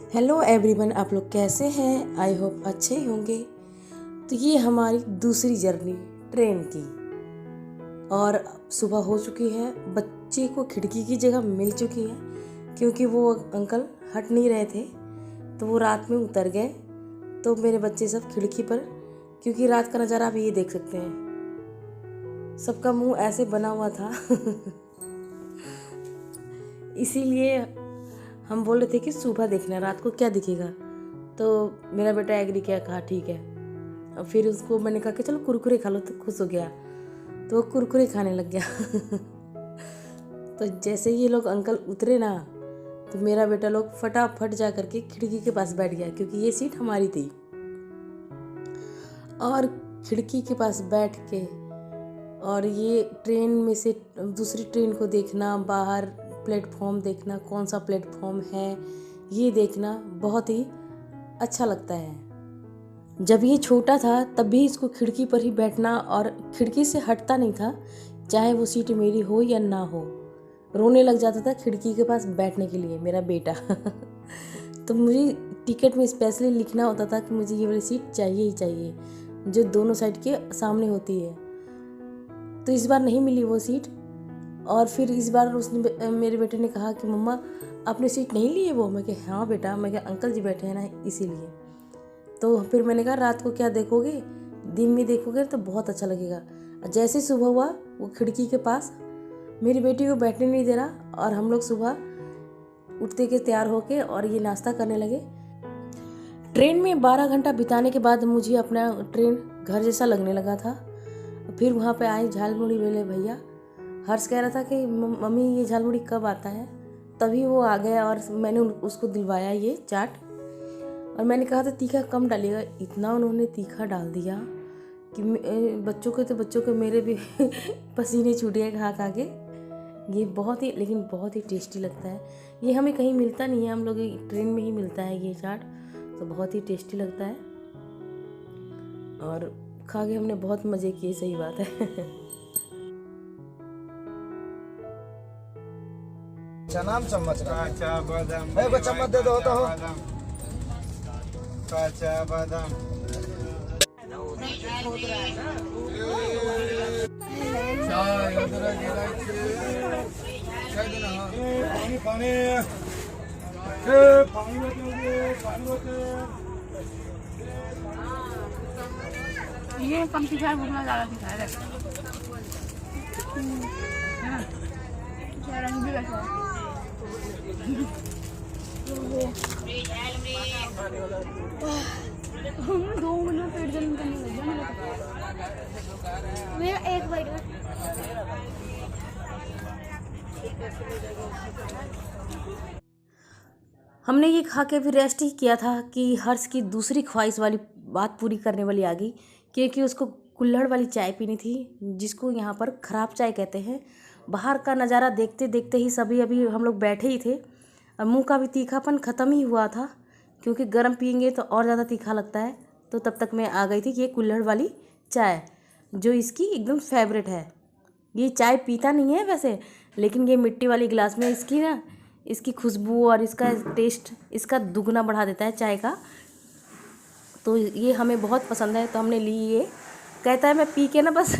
Hello everyone, आप लोग कैसे हैं? आई होप अच्छे ही होंगे। तो ये हमारी दूसरी जर्नी ट्रेन की, और सुबह हो चुकी है। बच्चे को खिड़की की जगह मिल चुकी है क्योंकि वो अंकल हट नहीं रहे थे, तो वो रात में उतर गए। तो मेरे बच्चे सब खिड़की पर, क्योंकि रात का नज़ारा आप ये देख सकते हैं, सबका मुंह ऐसे बना हुआ था इसीलिए हम बोल रहे थे कि सुबह देखना, रात को क्या दिखेगा। तो मेरा बेटा एग्री किया, कहा ठीक है। और फिर उसको मैंने कहा कि चलो कुरकुरे खा लो, तो खुश हो गया, तो वो कुरकुरे खाने लग गया तो जैसे ये लोग अंकल उतरे ना, तो मेरा बेटा लोग फटाफट जा करके खिड़की के पास बैठ गया, क्योंकि ये सीट हमारी थी। और खिड़की के पास बैठ के और ये ट्रेन में से दूसरी ट्रेन को देखना, बाहर प्लेटफॉर्म देखना, कौन सा प्लेटफॉर्म है ये देखना बहुत ही अच्छा लगता है। जब ये छोटा था तब भी इसको खिड़की पर ही बैठना, और खिड़की से हटता नहीं था, चाहे वो सीट मेरी हो या ना हो। रोने लग जाता था खिड़की के पास बैठने के लिए मेरा बेटा तो मुझे टिकट में स्पेशली लिखना होता था कि मुझे ये वाली सीट चाहिए ही चाहिए, जो दोनों साइड के सामने होती है। तो इस बार नहीं मिली वो सीट, और फिर इस बार उसने, मेरे बेटे ने कहा कि मम्मा आपने सीट नहीं ली है वो। मैं कहा हाँ बेटा, मैं कहा अंकल जी बैठे हैं ना इसीलिए। तो फिर मैंने कहा रात को क्या देखोगे, दिन में देखोगे तो बहुत अच्छा लगेगा। जैसे सुबह हुआ वो खिड़की के पास मेरी बेटी को बैठने नहीं दे रहा, और हम लोग सुबह उठते के तैयार होके और ये नाश्ता करने लगे। ट्रेन में 12 घंटा बिताने के बाद मुझे अपना ट्रेन घर जैसा लगने लगा था। फिर वहाँ पे आए झालमुड़ी वाले भैया। हर्ष कह रहा था कि मम्मी ये झालमुड़ी कब आता है, तभी वो आ गया और मैंने उसको दिलवाया ये चाट। और मैंने कहा था तीखा कम डालिएगा, इतना उन्होंने तीखा डाल दिया कि बच्चों के मेरे भी पसीने छूट गए खा खा के। ये बहुत ही, लेकिन बहुत ही टेस्टी लगता है। ये हमें कहीं मिलता नहीं है, हम लोग ट्रेन में ही मिलता है ये चाट, तो बहुत ही टेस्टी लगता है। और खा के हमने बहुत मज़े किए, सही बात है नाम चम्मच काचा बादाम, को चम्मच दे दो तो हो। काचा बादाम। पानी पानी ये कम दिखाए, भूखना ज़्यादा दिखाए रंग भी रखा दो मिनट पेट जलन करने लग गया मेरा एक बाइट में। हमने ये खा के भी रेस्ट ही किया था कि हर्ष की दूसरी ख्वाहिश वाली बात पूरी करने वाली आ गई, क्योंकि उसको कुल्हड़ वाली चाय पीनी थी, जिसको यहाँ पर ख़राब चाय कहते हैं। बाहर का नज़ारा देखते देखते ही सभी अभी हम लोग बैठे ही थे, और मुंह का भी तीखापन ख़त्म ही हुआ था, क्योंकि गर्म पियेंगे तो और ज़्यादा तीखा लगता है। तो तब तक मैं आ गई थी ये कुल्हड़ वाली चाय, जो इसकी एकदम फेवरेट है। ये चाय पीता नहीं है वैसे, लेकिन ये मिट्टी वाली गिलास में इसकी खुशबू और इसका टेस्ट इसका दुगना बढ़ा देता है चाय का। तो ये हमें बहुत पसंद है, तो हमने ली ये। कहता है मैं पी के ना बस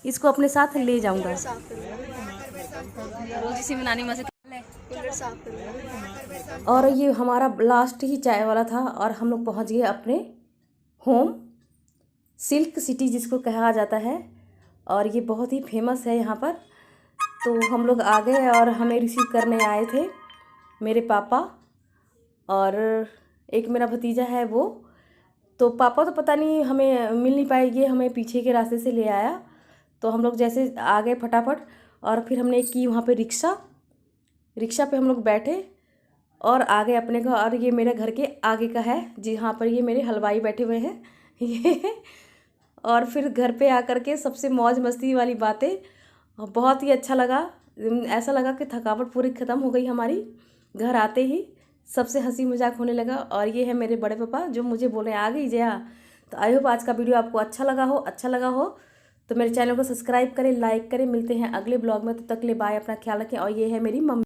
इसको अपने साथ ले जाऊंगा। और ये हमारा लास्ट ही चाय वाला था, और हम लोग पहुंच गए अपने होम, सिल्क सिटी जिसको कहा जाता है, और ये बहुत ही फेमस है यहाँ पर। तो हम लोग आ गए और हमें रिसीव करने आए थे मेरे पापा, और एक मेरा भतीजा है वो। तो पापा तो पता नहीं हमें मिल नहीं पाएगी, हमें पीछे के रास्ते से ले आया। तो हम लोग जैसे आ गए फटाफट, और फिर हमने की वहाँ पे रिक्शा पे हम लोग बैठे और आ गए अपने घर। और ये मेरे घर के आगे का है, जहाँ पर ये मेरे हलवाई बैठे हुए हैं ये। और फिर घर पे आकर के सबसे मौज मस्ती वाली बातें, बहुत ही अच्छा लगा। ऐसा लगा कि थकावट पूरी ख़त्म हो गई हमारी। घर आते ही सबसे हंसी मजाक होने लगा। और ये है मेरे बड़े पापा, जो मुझे बोले आ गई जया। तो आई होप आज का वीडियो आपको अच्छा लगा हो तो मेरे चैनल को सब्सक्राइब करें, लाइक करें। मिलते हैं अगले ब्लॉग में, तब तक के लिए बाय, अपना ख्याल रखें। और ये है मेरी मम्मी।